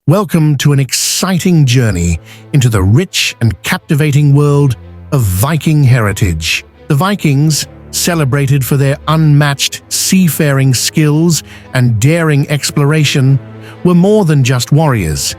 Welcome to an exciting journey into the rich and captivating world of Viking heritage. The Vikings, celebrated for their unmatched seafaring skills and daring exploration, were more than just warriors.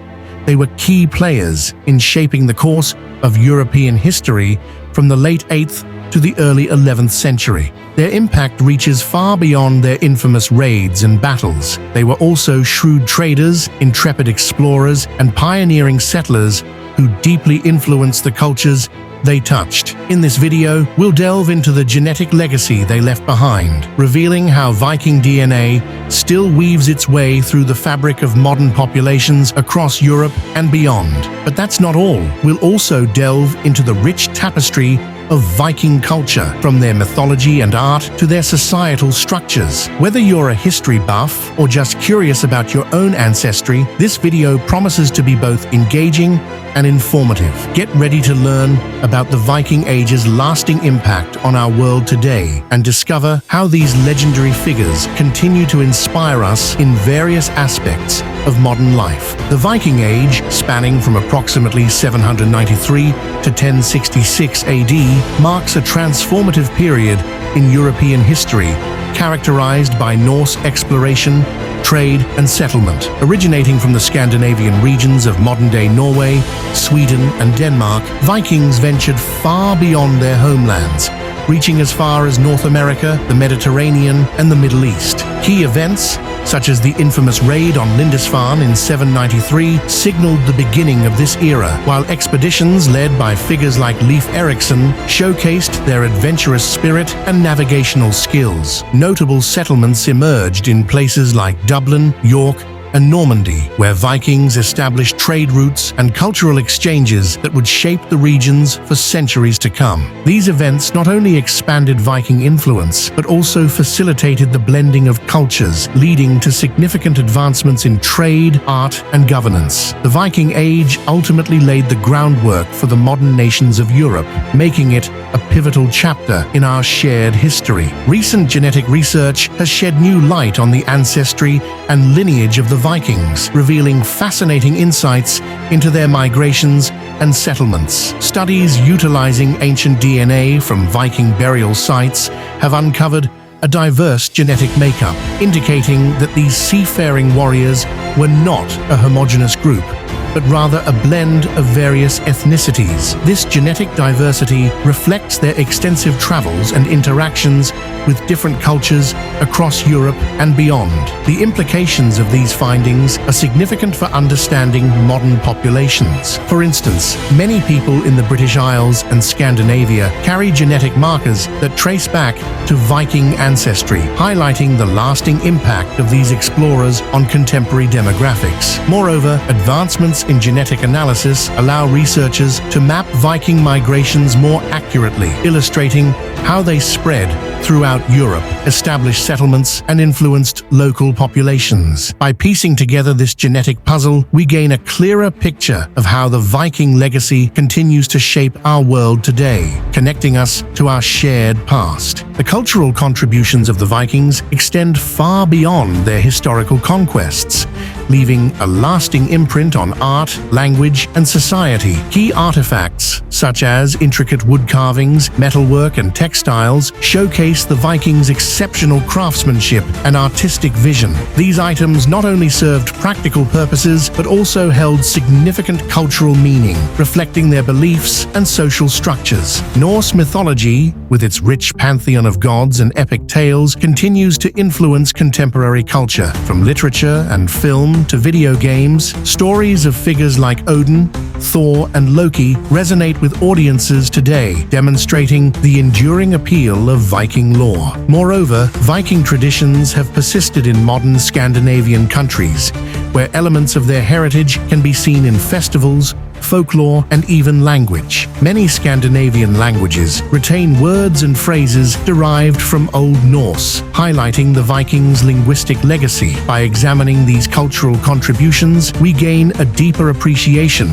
They were key players in shaping the course of European history from the late 8th to the early 11th century. Their impact reaches far beyond their infamous raids and battles. They were also shrewd traders, intrepid explorers, and pioneering settlers who deeply influenced the cultures they touched. In this video, we'll delve into the genetic legacy they left behind, revealing how Viking DNA still weaves its way through the fabric of modern populations across Europe and beyond. But that's not all. We'll also delve into the rich tapestry of Viking culture, from their mythology and art to their societal structures. Whether you're a history buff or just curious about your own ancestry, this video promises to be both engaging and informative. Get ready to learn about the Viking Age's lasting impact on our world today and discover how these legendary figures continue to inspire us in various aspects of modern life. The Viking Age, spanning from approximately 793 to 1066 AD, marks a transformative period in European history, characterized by Norse exploration, trade, and settlement. Originating from the Scandinavian regions of modern-day Norway, Sweden, and Denmark, Vikings ventured far beyond their homelands, reaching as far as North America, the Mediterranean, and the Middle East. Key events, such as the infamous raid on Lindisfarne in 793, signaled the beginning of this era, while expeditions led by figures like Leif Erikson showcased their adventurous spirit and navigational skills. Notable settlements emerged in places like Dublin, York, and Normandy, where Vikings established trade routes and cultural exchanges that would shape the regions for centuries to come. These events not only expanded Viking influence, but also facilitated the blending of cultures, leading to significant advancements in trade, art, and governance. The Viking Age ultimately laid the groundwork for the modern nations of Europe, making it a pivotal chapter in our shared history. Recent genetic research has shed new light on the ancestry and lineage of the Vikings, revealing fascinating insights into their migrations and settlements. Studies utilizing ancient DNA from Viking burial sites have uncovered a diverse genetic makeup, indicating that these seafaring warriors were not a homogeneous group, but rather a blend of various ethnicities. This genetic diversity reflects their extensive travels and interactions with different cultures across Europe and beyond. The implications of these findings are significant for understanding modern populations. For instance, many people in the British Isles and Scandinavia carry genetic markers that trace back to Viking ancestry, highlighting the lasting impact of these explorers on contemporary demographics. Moreover, advancements in genetic analysis allow researchers to map Viking migrations more accurately, illustrating how they spread throughout Europe, established settlements, and influenced local populations. By piecing together this genetic puzzle, we gain a clearer picture of how the Viking legacy continues to shape our world today, connecting us to our shared past. The cultural contributions of the Vikings extend far beyond their historical conquests, leaving a lasting imprint on art, language, and society. Key artifacts, such as intricate wood carvings, metalwork, and textiles, showcase the Vikings' exceptional craftsmanship and artistic vision. These items not only served practical purposes, but also held significant cultural meaning, reflecting their beliefs and social structures. Norse mythology, with its rich pantheon of gods and epic tales, continues to influence contemporary culture. From literature and film to video games, stories of figures like Odin, Thor, and Loki resonate with audiences today, demonstrating the enduring appeal of Viking lore. Moreover, Viking traditions have persisted in modern Scandinavian countries, where elements of their heritage can be seen in festivals, folklore, and even language. Many Scandinavian languages retain words and phrases derived from Old Norse, highlighting the Vikings' linguistic legacy. By examining these cultural contributions, we gain a deeper appreciation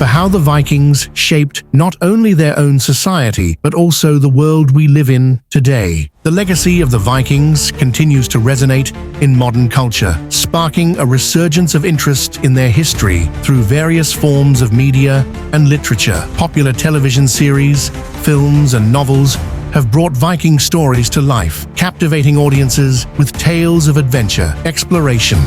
for how the Vikings shaped not only their own society, but also the world we live in today. The legacy of the Vikings continues to resonate in modern culture, sparking a resurgence of interest in their history through various forms of media and literature. Popular television series, films, and novels have brought Viking stories to life, captivating audiences with tales of adventure, exploration,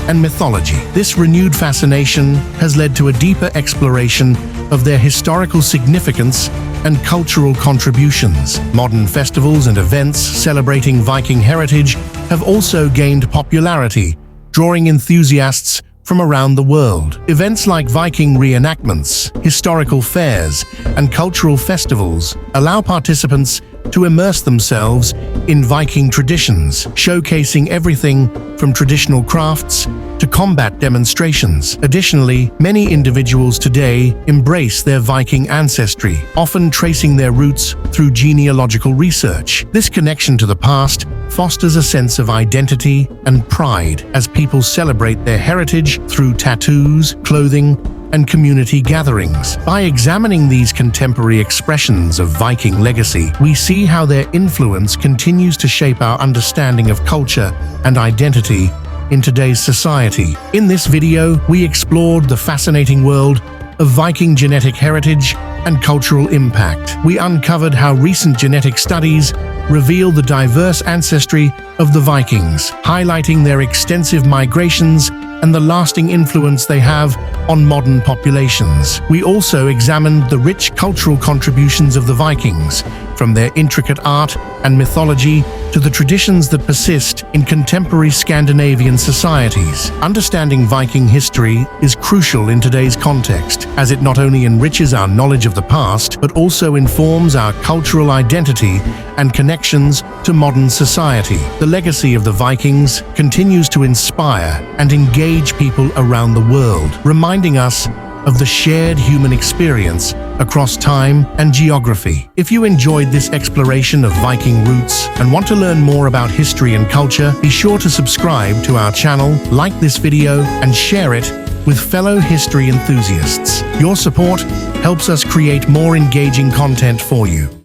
and mythology. This renewed fascination has led to a deeper exploration of their historical significance and cultural contributions. Modern festivals and events celebrating Viking heritage have also gained popularity, drawing enthusiasts from around the world. Events like Viking reenactments, historical fairs, and cultural festivals allow participants to immerse themselves in Viking traditions, showcasing everything from traditional crafts to combat demonstrations. Additionally, many individuals today embrace their Viking ancestry, often tracing their roots through genealogical research. This connection to the past fosters a sense of identity and pride as people celebrate their heritage through tattoos, clothing, and community gatherings. By examining these contemporary expressions of Viking legacy, we see how their influence continues to shape our understanding of culture and identity in today's society. In this video, we explored the fascinating world of Viking genetic heritage and cultural impact. We uncovered how recent genetic studies reveal the diverse ancestry of the Vikings, highlighting their extensive migrations and the lasting influence they have on modern populations. We also examined the rich cultural contributions of the Vikings, from their intricate art and mythology to the traditions that persist in contemporary Scandinavian societies. Understanding Viking history is crucial in today's context, as it not only enriches our knowledge of the past, but also informs our cultural identity and connections to modern society. The legacy of the Vikings continues to inspire and engage people around the world, reminding us of the shared human experience across time and geography. If you enjoyed this exploration of Viking roots and want to learn more about history and culture, be sure to subscribe to our channel, like this video, and share it with fellow history enthusiasts. Your support helps us create more engaging content for you.